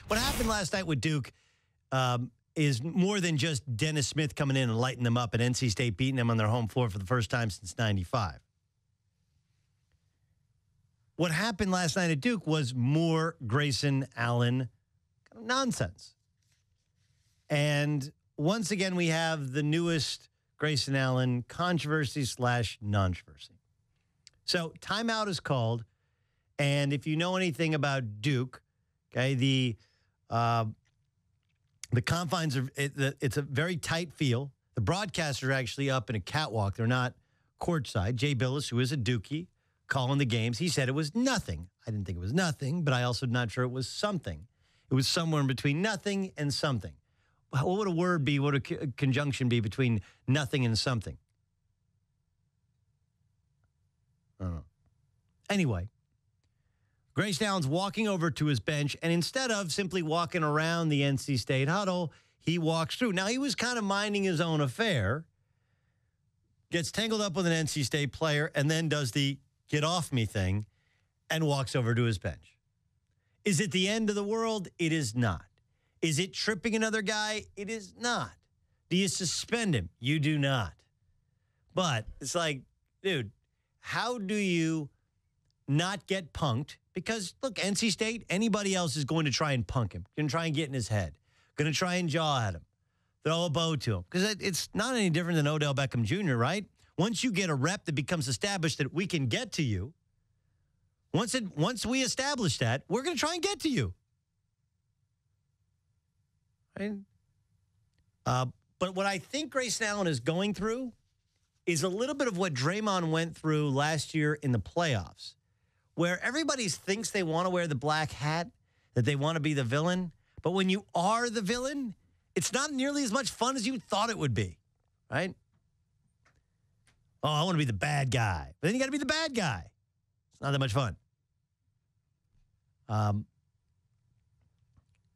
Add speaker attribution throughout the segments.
Speaker 1: What happened last night with Duke is more than just Dennis Smith coming in and lighting them up and NC State beating them on their home floor for the first time since 95. What happened last night at Duke was more Grayson Allen kind of nonsense. And once again, we have the newest Grayson Allen controversy/non-controversy. So timeout is called. And if you know anything about Duke, okay, the confines are, it's a very tight feel. The broadcasters are actually up in a catwalk. They're not courtside. Jay Billis, who is a Dookie, calling the games, he said it was nothing. I didn't think it was nothing, but I also not sure it was something. It was somewhere in between nothing and something. What would a word be? What would a conjunction be between nothing and something? I don't know. Anyway, Grayson Allen's walking over to his bench, and instead of simply walking around the NC State huddle, he walks through. Now, he was kind of minding his own affair, gets tangled up with an NC State player, and then does the get off me thing and walks over to his bench. Is it the end of the world? It is not. Is it tripping another guy? It is not. Do you suspend him? You do not. But it's like, dude, how do you not get punked? Because, look, NC State, anybody else is going to try and punk him, going to try and get in his head, going to try and jaw at him, throw a bow to him. Because it's not any different than Odell Beckham Jr., right? Once you get a rep that becomes established that we can get to you, once we establish that, we're going to try and get to you. Right? But what I think Grayson Allen is going through is a little bit of what Draymond went through last year in the playoffs, where everybody thinks they want to wear the black hat, that they want to be the villain. But when you are the villain, it's not nearly as much fun as you thought it would be, right? Oh, I want to be the bad guy. But then you got to be the bad guy. It's not that much fun.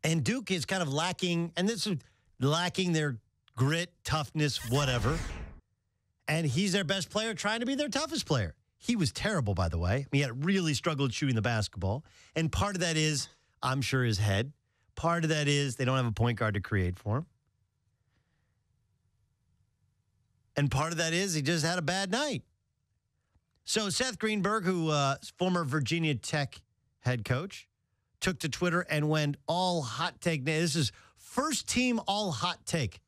Speaker 1: And Duke is kind of lacking, and this is lacking their grit, toughness, whatever. And he's their best player trying to be their toughest player. He was terrible, by the way. He had really struggled shooting the basketball. And part of that is, I'm sure, his head. Part of that is they don't have a point guard to create for him. And part of that is he just had a bad night. So Seth Greenberg, who is former Virginia Tech head coach, took to Twitter and went all hot take. This is first team all hot take.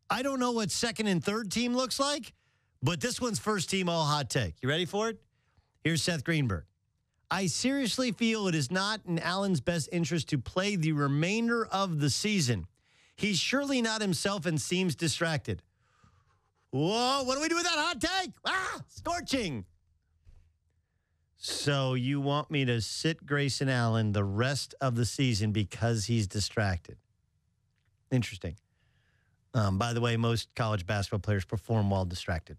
Speaker 1: I don't know what second and third team looks like, but this one's first team all hot take. You ready for it? Here's Seth Greenberg. I seriously feel it is not in Allen's best interest to play the remainder of the season. He's surely not himself and seems distracted. Whoa, what do we do with that hot take? Ah, scorching. So you want me to sit Grayson Allen the rest of the season because he's distracted? Interesting. By the way, most college basketball players perform while distracted.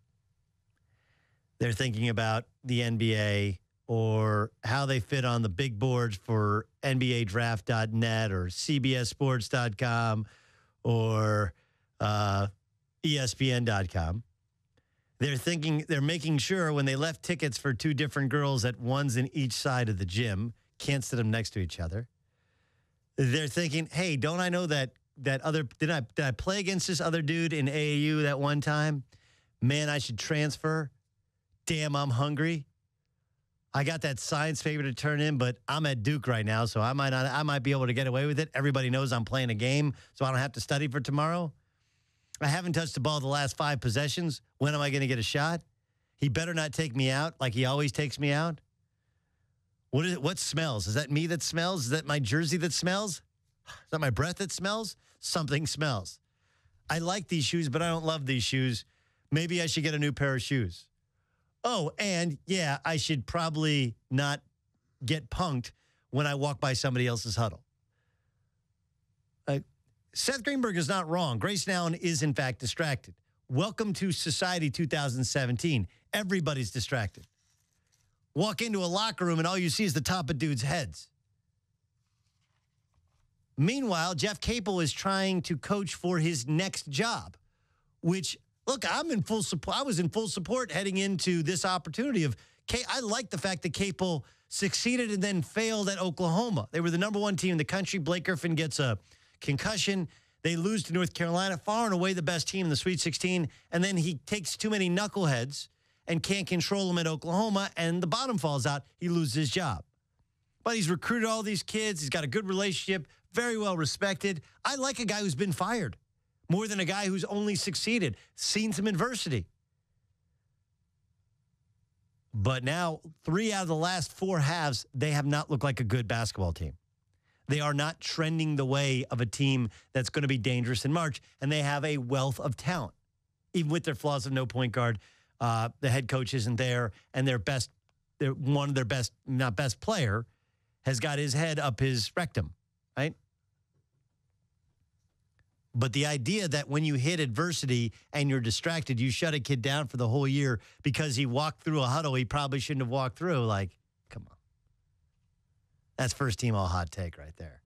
Speaker 1: They're thinking about the NBA or how they fit on the big boards for NBADraft.net or CBSSports.com or ESPN.com. They're making sure when they left tickets for two different girls at one's in each side of the gym, can't sit them next to each other. They're thinking, hey, don't I know that other, did I play against this other dude in AAU that one time? Man, I should transfer. Damn, I'm hungry. I got that science paper to turn in, but I'm at Duke right now, so I might be able to get away with it. Everybody knows I'm playing a game, so I don't have to study for tomorrow. I haven't touched the ball the last 5 possessions. When am I going to get a shot? He better not take me out like he always takes me out. What is it? What smells? Is that me that smells? Is that my jersey that smells? Is that my breath that smells? Something smells. I like these shoes, but I don't love these shoes. Maybe I should get a new pair of shoes. Oh, and yeah, I should probably not get punked when I walk by somebody else's huddle. Seth Greenberg is not wrong. Grayson Allen is, in fact, distracted. Welcome to Society 2017. Everybody's distracted. Walk into a locker room and all you see is the top of dudes' heads. Meanwhile, Jeff Capel is trying to coach for his next job, which, look, I'm in full support. I was in full support heading into this opportunity of I like the fact that Capel succeeded and then failed at Oklahoma. They were the number one team in the country. Blake Griffin gets a concussion. They lose to North Carolina, far and away the best team in the Sweet 16. And then he takes too many knuckleheads and can't control them at Oklahoma, and the bottom falls out. He loses his job. But he's recruited all these kids. He's got a good relationship, very well respected. I like a guy who's been fired more than a guy who's only succeeded, seen some adversity. But now, 3 out of the last 4 halves, they have not looked like a good basketball team. They are not trending the way of a team that's going to be dangerous in March, and they have a wealth of talent. Even with their flaws of no point guard, the head coach isn't there, and one of their best, not best player, has got his head up his rectum, right? But the idea that when you hit adversity and you're distracted, you shut a kid down for the whole year because he walked through a huddle he probably shouldn't have walked through, like, come on. That's first team all hot take right there.